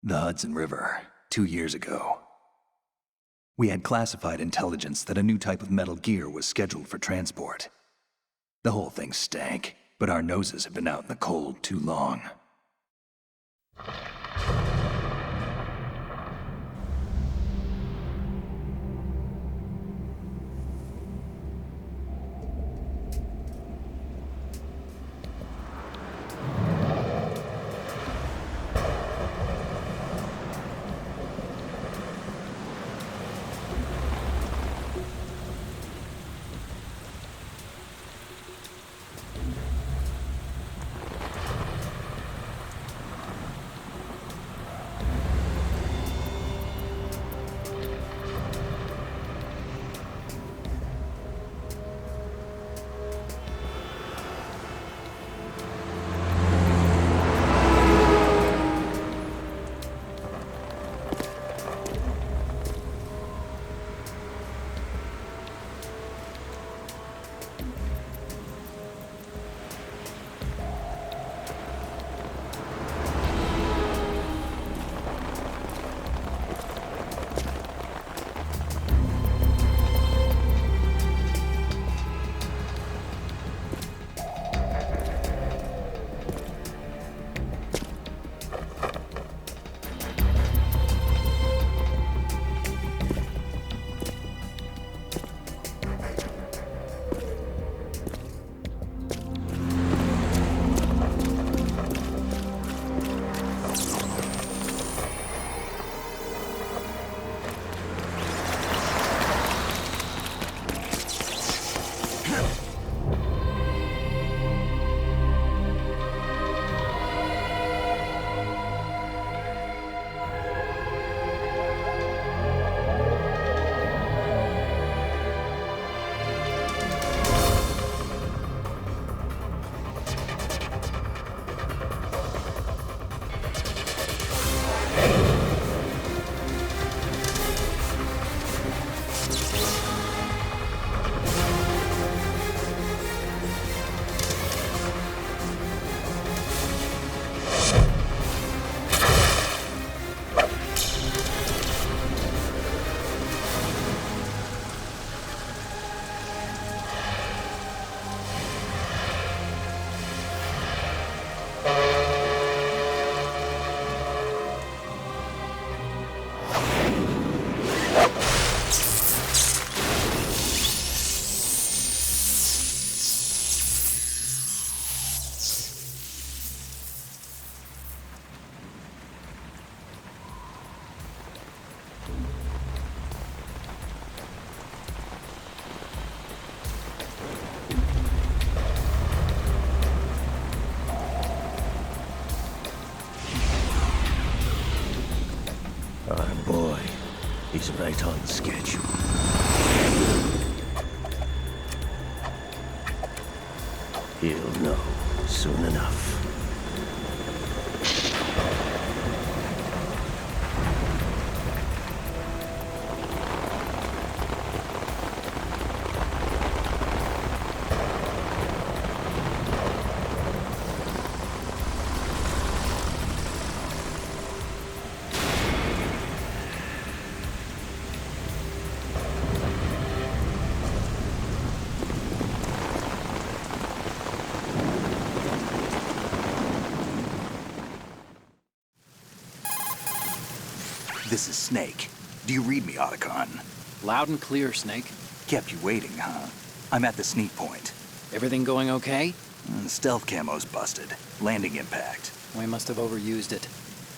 The Hudson River, 2 years ago. We had classified intelligence that a new type of metal gear was scheduled for transport. The whole thing stank, but our noses had been out in the cold too long. Our boy, he's right on schedule. He'll know soon enough. This is Snake. Do you read me, Otacon? Loud and clear, Snake. Kept you waiting, huh? I'm at the sneak point. Everything going okay? The stealth camo's busted. Landing impact. We must have overused it.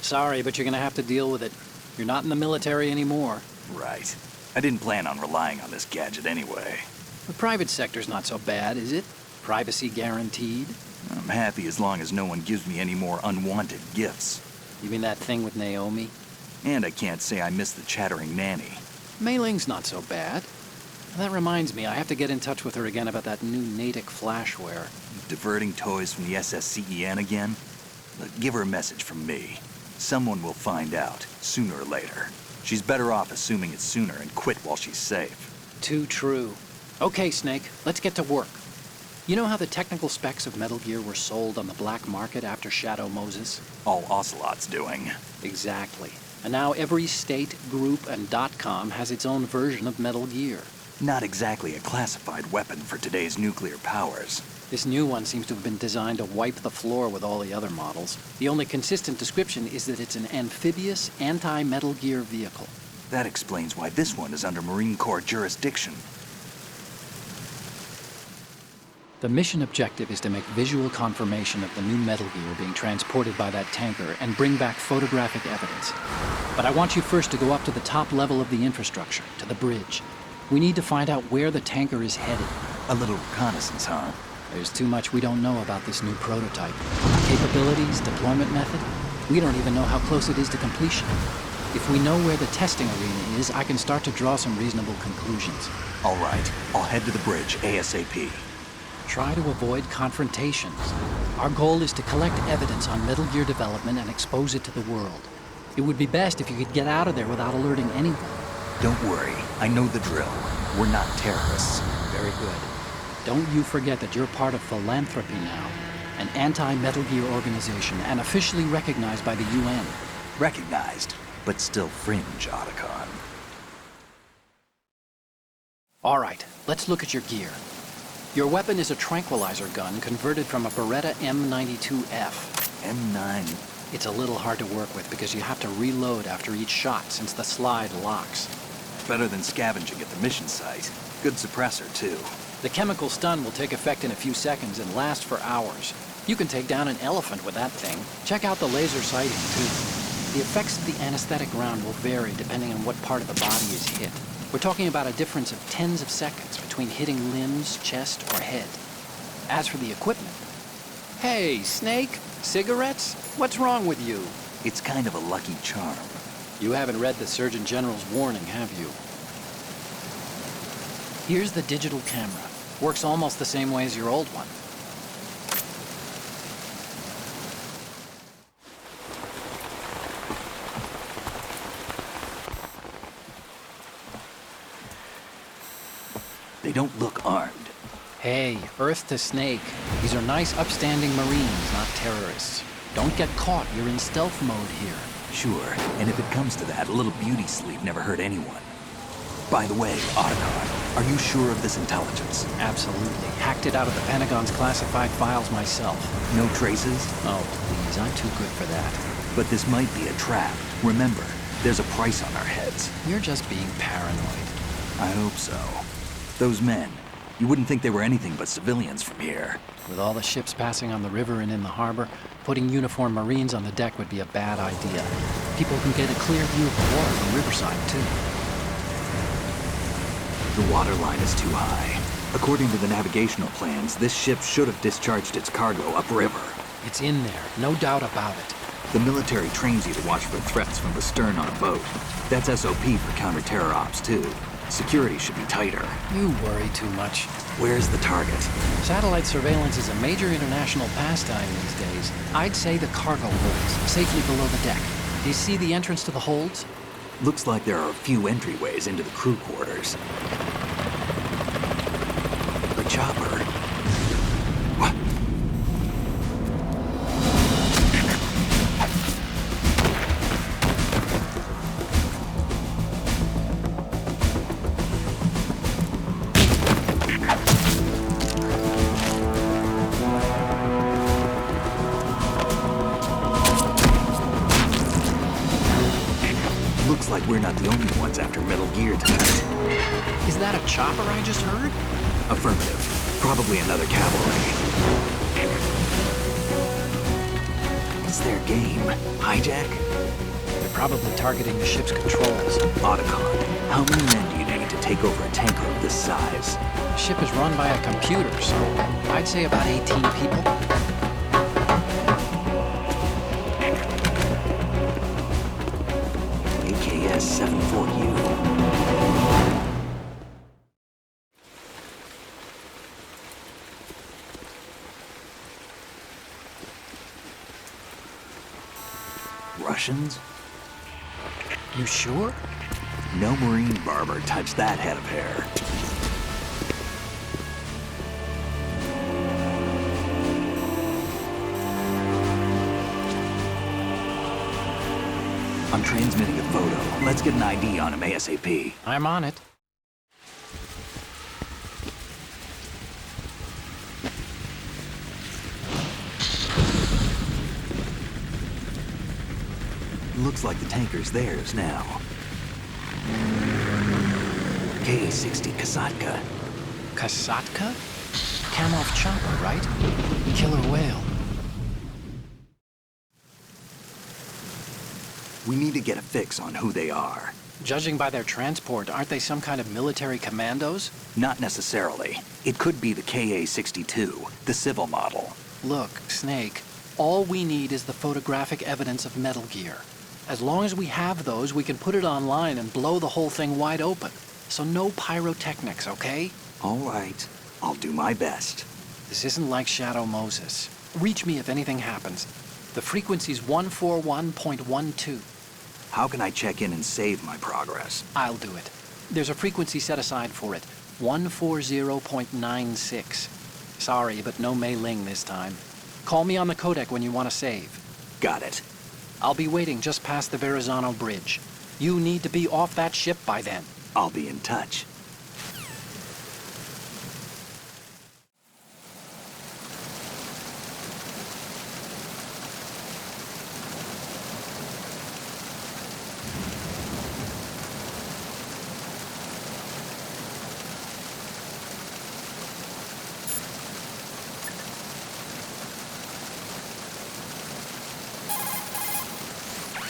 Sorry, but you're gonna have to deal with it. You're not in the military anymore. Right. I didn't plan on relying on this gadget anyway. The private sector's not so bad, is it? Privacy guaranteed? I'm happy as long as no one gives me any more unwanted gifts. You mean that thing with Naomi? And I can't say I miss the chattering nanny. Mei Ling's not so bad. That reminds me, I have to get in touch with her again about that new Natick flashware. Diverting toys from the SSCEN again? Look, give her a message from me. Someone will find out, sooner or later. She's better off assuming it sooner and quit while she's safe. Too true. Okay, Snake, let's get to work. You know how the technical specs of Metal Gear were sold on the black market after Shadow Moses? All Ocelot's doing. Exactly. And now every state, group, and .com has its own version of Metal Gear. Not exactly a classified weapon for today's nuclear powers. This new one seems to have been designed to wipe the floor with all the other models. The only consistent description is that it's an amphibious, anti-Metal Gear vehicle. That explains why this one is under Marine Corps jurisdiction. The mission objective is to make visual confirmation of the new Metal Gear being transported by that tanker and bring back photographic evidence. But I want you first to go up to the top level of the infrastructure, to the bridge. We need to find out where the tanker is headed. A little reconnaissance, huh? There's too much we don't know about this new prototype. Capabilities, deployment method. We don't even know how close it is to completion. If we know where the testing arena is, I can start to draw some reasonable conclusions. All right, I'll head to the bridge ASAP. Try to avoid confrontations. Our goal is to collect evidence on Metal Gear development and expose it to the world. It would be best if you could get out of there without alerting anyone. Don't worry, I know the drill. We're not terrorists. Very good. Don't you forget that you're part of Philanthropy now, an anti-Metal Gear organization and officially recognized by the UN. Recognized, but still fringe, Otacon. All right, let's look at your gear. Your weapon is a tranquilizer gun converted from a Beretta M92F. M9. It's a little hard to work with because you have to reload after each shot since the slide locks. Better than scavenging at the mission site. Good suppressor, too. The chemical stun will take effect in a few seconds and last for hours. You can take down an elephant with that thing. Check out the laser sighting, too. The effects of the anesthetic round will vary depending on what part of the body is hit. We're talking about a difference of tens of seconds between hitting limbs, chest, or head. As for the equipment... Hey, Snake? Cigarettes? What's wrong with you? It's kind of a lucky charm. You haven't read the Surgeon General's warning, have you? Here's the digital camera. Works almost the same way as your old one. They don't look armed. Hey, Earth to Snake. These are nice, upstanding Marines, not terrorists. Don't get caught. You're in stealth mode here. Sure, and if it comes to that, a little beauty sleep never hurt anyone. By the way, Otacon, are you sure of this intelligence? Absolutely. Hacked it out of the Pentagon's classified files myself. No traces? Oh, please, I'm too good for that. But this might be a trap. Remember, there's a price on our heads. You're just being paranoid. I hope so. Those men, you wouldn't think they were anything but civilians from here. With all the ships passing on the river and in the harbor, putting uniformed Marines on the deck would be a bad idea. People can get a clear view of the water from Riverside, too. The water line is too high. According to the navigational plans, this ship should have discharged its cargo upriver. It's in there, no doubt about it. The military trains you to watch for threats from the stern on a boat. That's SOP for counter-terror ops, too. Security should be tighter. You worry too much. Where's the target? Satellite surveillance is a major international pastime these days. I'd say the cargo holds, safely below the deck. Do you see the entrance to the holds? Looks like there are a few entryways into the crew quarters. The chopper. What? Looks like we're not the only ones after Metal Gear tonight. Is that a chopper I just heard? Affirmative. Probably another cavalry. What's their game? Hijack? They're probably targeting the ship's controls. Otacon, how many men do you need to take over a tanker of this size? The ship is run by a computer, so I'd say about 18 people. AKS 74U. Russians? You sure? No Marine barber touched that head of hair. I'm transmitting a photo. Let's get an ID on him ASAP. I'm on it. Looks like the tanker's theirs now. Ka-60 Kasatka. Kasatka? Kamov chopper, right? Killer whale. We need to get a fix on who they are. Judging by their transport, aren't they some kind of military commandos? Not necessarily. It could be the Ka-62, the civil model. Look, Snake, all we need is the photographic evidence of Metal Gear. As long as we have those, we can put it online and blow the whole thing wide open. So no pyrotechnics, okay? All right. I'll do my best. This isn't like Shadow Moses. Reach me if anything happens. The frequency's 141.12. How can I check in and save my progress? I'll do it. There's a frequency set aside for it. 140.96. Sorry, but no Mei Ling this time. Call me on the codec when you want to save. Got it. I'll be waiting just past the Verrazano Bridge. You need to be off that ship by then. I'll be in touch.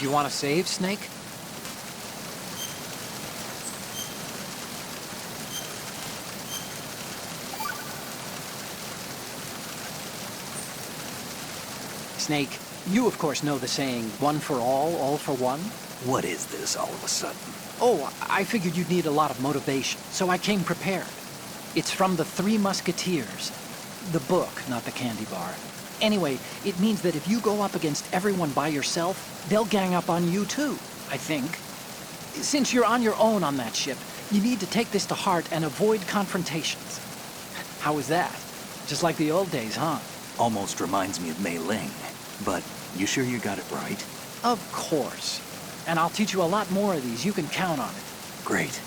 Do you want to save, Snake? Snake, you of course know the saying, one for all for one? What is this all of a sudden? Oh, I figured you'd need a lot of motivation, so I came prepared. It's from the Three Musketeers. The book, not the candy bar. Anyway, it means that if you go up against everyone by yourself, they'll gang up on you too, I think. Since you're on your own on that ship, you need to take this to heart and avoid confrontations. How was that? Just like the old days, huh? Almost reminds me of Mei Ling. But you sure you got it right? Of course. And I'll teach you a lot more of these. You can count on it. Great.